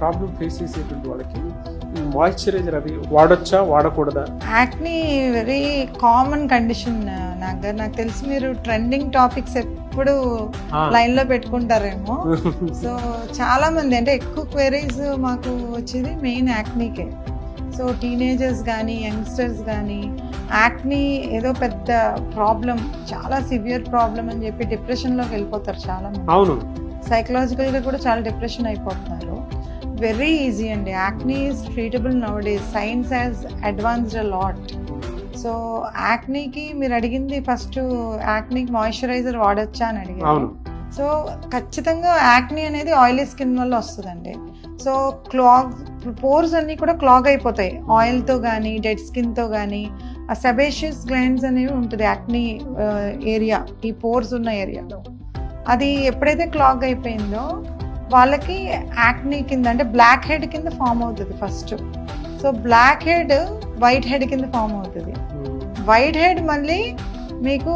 Problem face చేసేటువంటి వాళ్ళకి moisturiser అవి వాడొచ్చా వాడకూడదా? యాక్నీ వెరీ కామన్ కండిషన్ నాగర్. నాకు తెలిసి మీరు ట్రెండింగ్ టాపిక్స్ ఎప్పుడు లైన్ లో పెట్టుకుంటారేమో. సో చాలా మంది అంటే ఎక్కువ క్వెరీస్ మాకు వచ్చేది మెయిన్ యాక్నీకే. సో టీనేజర్స్ కానీ యంగ్స్టర్స్ కానీ యాక్నీ ఏదో పెద్ద ప్రాబ్లం, చాలా సివియర్ ప్రాబ్లం అని చెప్పి డిప్రెషన్లోకి వెళ్ళిపోతారు చాలా మంది. అవును, సైకలాజికల్గా కూడా చాలా డిప్రెషన్ అయిపోతున్నారు. వెరీ ఈజీ అండి. Acne is treatable nowadays. Science has advanced a lot. So యాక్నీకి మీరు అడిగింది ఫస్ట్, యాక్నీకి మాయిశ్చరైజర్ వాడొచ్చా అని అడిగారు. సో ఖచ్చితంగా యాక్నీ అనేది ఆయిలీ స్కిన్ వల్ల వస్తుందండి. సో పోర్స్ అన్నీ కూడా క్లాగ్ అయిపోతాయి ఆయిల్తో కానీ డెడ్ స్కిన్తో కానీ. ఆ సెబేషియస్ గ్లాండ్స్ అనేవి ఉంటుంది యాక్నీ ఏరియా, ఈ పోర్స్ ఉన్న ఏరియాలో. అది ఎప్పుడైతే క్లాగ్ అయిపోయిందో వాళ్ళకి యాక్నీ కింద అంటే బ్లాక్ హెడ్ కింద ఫామ్ అవుతుంది first. So black head white head కింద ఫామ్ అవుతుంది. వైట్ హెడ్ మళ్ళీ మీకు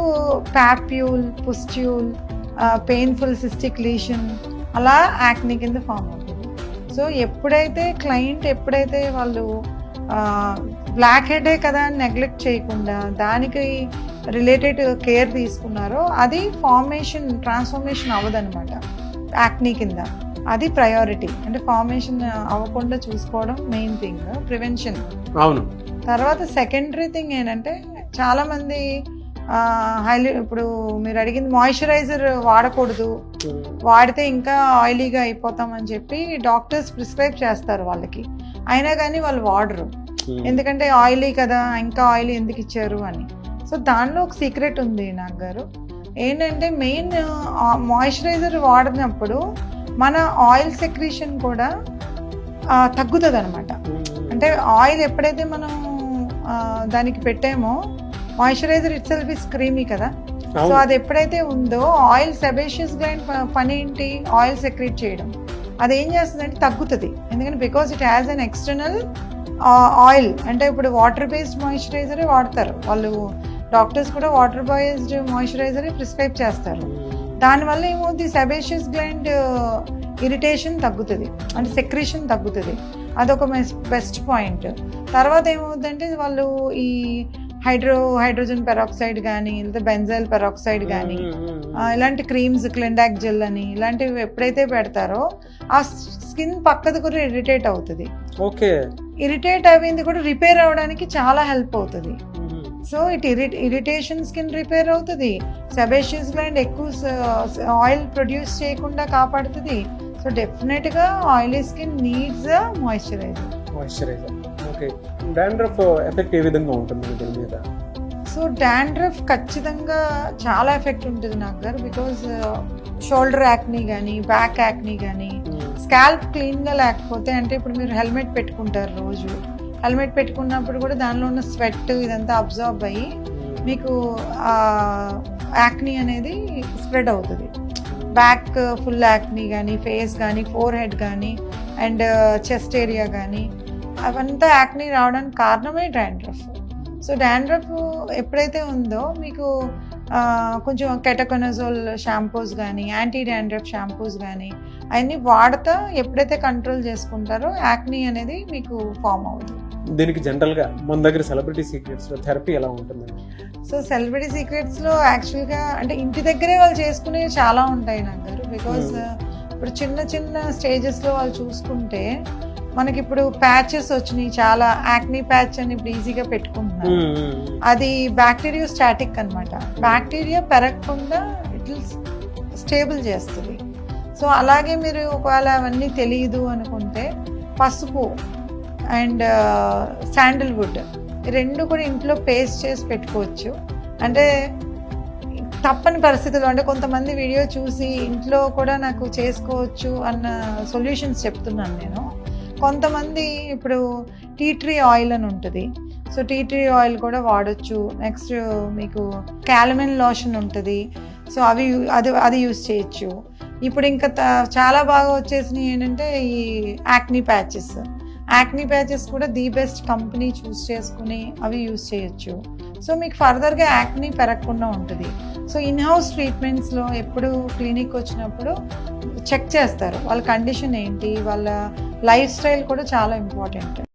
papule, pustule, painful cystic lesion అలా యాక్నీ కింద ఫామ్ అవుతుంది. సో ఎప్పుడైతే వాళ్ళు బ్లాక్ హెడే కదా అని నెగ్లెక్ట్ చేయకుండా దానికి రిలేటెడ్ కేర్ తీసుకున్నారో అది ట్రాన్స్ఫార్మేషన్ అవ్వదన్నమాట యాక్నీ కింద. అది ప్రయారిటీ. అంటే ఫార్మేషన్ అవ్వకుండా చూసుకోవడం మెయిన్ థింగ్, ప్రివెన్షన్. అవును. తర్వాత సెకండరీ థింగ్ ఏంటంటే చాలా మంది ఇప్పుడు మీరు అడిగింది మాయిశ్చరైజర్ వాడకూడదు, వాడితే ఇంకా ఆయిలీగా అయిపోతామని చెప్పి డాక్టర్స్ ప్రిస్క్రైబ్ చేస్తారు వాళ్ళకి. అయినా కానీ వాళ్ళు వాడరు, ఎందుకంటే ఆయిలీ కదా, ఇంకా ఆయిలీ ఎందుకు ఇచ్చారు అని. సో దానిలో ఒక సీక్రెట్ ఉంది నాకు గారు. ఏంటంటే మెయిన్ మాయిశ్చరైజర్ వాడినప్పుడు మన ఆయిల్ సెక్రీషన్ కూడా తగ్గుతుంది అనమాట. అంటే ఆయిల్ ఎప్పుడైతే మనం దానికి పెట్టామో, moisturiser it self is creamy కదా. సో అది ఎప్పుడైతే ఉందో ఆయిల్ సెబేషియస్ గ్లాండ్ పని ఏంటి, ఆయిల్ సెక్రీట్ చేయడం. అది ఏం చేస్తుంది అంటే తగ్గుతుంది. ఎందుకంటే because it has an external oil. అంటే ఇప్పుడు వాటర్ బేస్డ్ మాయిశ్చరైజరే వాడతారు వాళ్ళు, డాక్టర్స్ కూడా వాటర్ బేస్డ్ మాయిశ్చరైజరే ప్రిస్క్రైబ్ చేస్తారు. దానివల్ల ఏమవుతుంది, సెబేషియస్ గ్లాండ్ ఇరిటేషన్ తగ్గుతుంది, అంటే సెక్రీషన్ తగ్గుతుంది. అదొక బెస్ట్ పాయింట్. తర్వాత ఏమవుతుందంటే వాళ్ళు ఈ హైడ్రోజన్ పెరాక్సైడ్ కానీ లేదా బెంజైల్ పెరాక్సైడ్ కానీ ఇలాంటి క్రీమ్స్, క్లిండాక్ జెల్ అని ఇలాంటివి ఎప్పుడైతే పెడతారో ఆ స్కిన్ పక్కది కూడా ఇరిటేట్ అవుతుంది. ఓకే, ఇరిటేట్ అయింది కూడా రిపేర్ అవడానికి చాలా హెల్ప్ అవుతుంది. సో ఇరిటేషన్ స్కిన్ రిపేర్ అవుతుంది, సెబేషియస్ గ్లాండ్ ఎక్కువ ఆయిల్ ప్రొడ్యూస్ చేయకుండా కాపాడుతుంది. సో డెఫినెట్గా oily skin needs a moisturizer. Okay, dandruff effect ఏ విధంగా ఉంటుంది దీని మీద? సో డాండ్రఫ్ ఖచ్చితంగా చాలా ఎఫెక్ట్ ఉంటుంది నాకు గారు. బికాజ్ షోల్డర్ యాక్నీ కానీ బ్యాక్ యాక్నీ కానీ స్కాల్ప్ క్లీన్గా లేకపోతే, అంటే ఇప్పుడు మీరు హెల్మెట్ పెట్టుకుంటారు రోజు, హెల్మెట్ పెట్టుకున్నప్పుడు కూడా దానిలో ఉన్న స్వెట్ ఇదంతా అబ్జర్వ్ అయ్యి మీకు యాక్నీ అనేది స్ప్రెడ్ అవుతుంది. బ్యాక్ ఫుల్ యాక్నీ కానీ, ఫేస్ కానీ, ఫోర్ హెడ్ కానీ అండ్ చెస్ట్ ఏరియా కానీ అవంతా యాక్నీ రావడానికి కారణమే డాండ్రఫ్. సో డాండ్రఫ్ ఎప్పుడైతే ఉందో మీకు కొంచెం కెటకొనజోల్ షాంపూస్ కానీ, యాంటీ డాండ్రఫ్ షాంపూస్ కానీ అవన్నీ వాడతా ఎప్పుడైతే కంట్రోల్ చేసుకుంటారో యాక్నీ అనేది మీకు ఫామ్ అవుతుంది. దీనికి జనరల్గా మన దగ్గర సెలబ్రిటీ సీక్రెట్స్లో థెరపీ ఎలా ఉంటుంది? సో సెలబ్రిటీ సీక్రెట్స్లో యాక్చువల్గా అంటే ఇంటి దగ్గరే వాళ్ళు చేసుకునేవి చాలా ఉంటాయి నాకు గారు. బికాజ్ ఇప్పుడు చిన్న స్టేజెస్లో వాళ్ళు చూసుకుంటే మనకి ఇప్పుడు ప్యాచెస్ వచ్చినాయి చాలా, యాక్నీ ప్యాచ్ అని ఇప్పుడు ఈజీగా పెట్టుకుంటున్నారు. అది బ్యాక్టీరియా స్టాటిక్ అనమాట. బ్యాక్టీరియా పెరగకుండా ఇట్ స్టేబుల్ చేస్తుంది. సో అలాగే మీరు ఒకవేళ అవన్నీ తెలియదు అనుకుంటే పసుపు అండ్ శాండిల్వుడ్ రెండు కూడా ఇంట్లో పేస్ట్ చేసి పెట్టుకోవచ్చు. అంటే తప్పని పరిస్థితుల్లో, అంటే కొంతమంది వీడియో చూసి ఇంట్లో కూడా నాకు చేసుకోవచ్చు అన్న సొల్యూషన్స్ చెప్తున్నాను నేను. కొంతమంది ఇప్పుడు టీ ట్రీ ఆయిల్ అని ఉంటుంది, సో టీ ట్రీ ఆయిల్ కూడా వాడచ్చు. నెక్స్ట్ మీకు క్యాలమిన్ లోషన్ ఉంటుంది, సో అది యూస్ చేయొచ్చు. ఇప్పుడు ఇంకా చాలా బాగా వచ్చేసినాయి ఏంటంటే ఈ యాక్నీ ప్యాచెస్ కూడా ది బెస్ట్ కంపెనీ చూస్ చేసుకుని అవి యూస్ చేయొచ్చు. సో మీకు ఫర్దర్గా యాక్నీ పెరగకుండా ఉంటుంది. సో ఇన్ హౌస్ ట్రీట్మెంట్స్లో ఎప్పుడు క్లినిక్ వచ్చినప్పుడు చెక్ చేస్తారు వాళ్ళ కండిషన్ ఏంటి, వాళ్ళ లైఫ్ స్టైల్ కూడా చాలా ఇంపార్టెంట్.